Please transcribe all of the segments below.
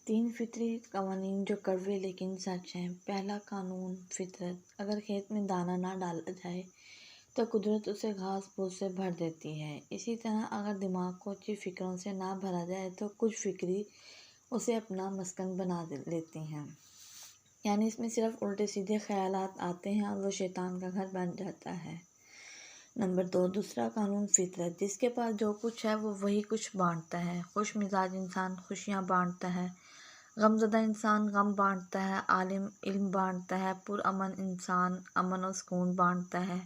تین فطری قوانین جو کڑوے لیکن سچ ہیں۔ پہلا قانون فطرت: اگر کھیت میں دانہ نہ ڈالا جائے تو قدرت اسے گھاس پھوس سے بھر دیتی ہے۔ اسی طرح اگر دماغ کو اچھی فکروں سے نہ بھرا جائے تو کچھ فکری اسے اپنا مسکن بنا لیتی ہیں، یعنی اس میں صرف الٹے سیدھے خیالات آتے ہیں اور وہ شیطان کا گھر بن جاتا ہے۔ نمبر 2، دوسرا قانون فطرت: جس کے پاس جو کچھ ہے وہ وہی کچھ بانٹتا ہے۔ خوش مزاج انسان خوشیاں بانٹتا ہے، غم زدہ انسان غم بانٹتا ہے، عالم علم بانٹتا ہے، پرامن انسان امن و سکون بانٹتا ہے،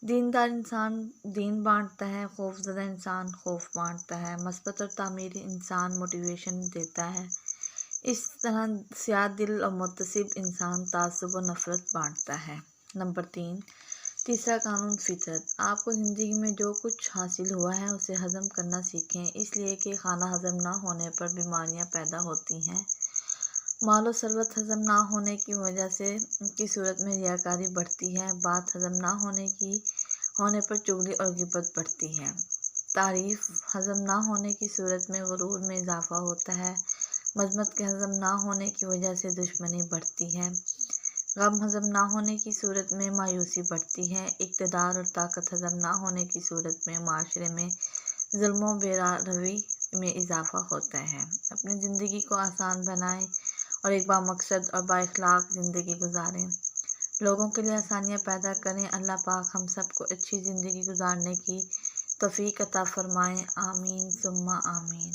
دیندار انسان دین بانٹتا ہے، خوف زدہ انسان خوف بانٹتا ہے، مثبت اور تعمیری انسان موٹیویشن دیتا ہے۔ اس طرح سیاہ دل اور متعصب انسان تعصب و نفرت بانٹتا ہے۔ نمبر 3، تیسرا قانون فطرت: آپ کو زندگی میں جو کچھ حاصل ہوا ہے اسے ہضم کرنا سیکھیں، اس لیے کہ کھانا ہضم نہ ہونے پر بیماریاں پیدا ہوتی ہیں، مال و ثروت ہضم نہ ہونے کی وجہ سے کی صورت میں ریاکاری بڑھتی ہے، بات ہضم نہ ہونے پر چغلی اور غیبت بڑھتی ہے، تعریف ہضم نہ ہونے کی صورت میں غرور میں اضافہ ہوتا ہے، مذمت کے ہضم نہ ہونے کی وجہ سے دشمنی بڑھتی ہے، غم ہضم نہ ہونے کی صورت میں مایوسی بڑھتی ہے، اقتدار اور طاقت ہضم نہ ہونے کی صورت میں معاشرے میں ظلم و بے روی میں اضافہ ہوتا ہے۔ اپنی زندگی کو آسان بنائیں اور ایک بامقصد اور بااخلاق زندگی گزاریں، لوگوں کے لیے آسانیاں پیدا کریں۔ اللہ پاک ہم سب کو اچھی زندگی گزارنے کی توفیق عطا فرمائے، آمین ثم آمین۔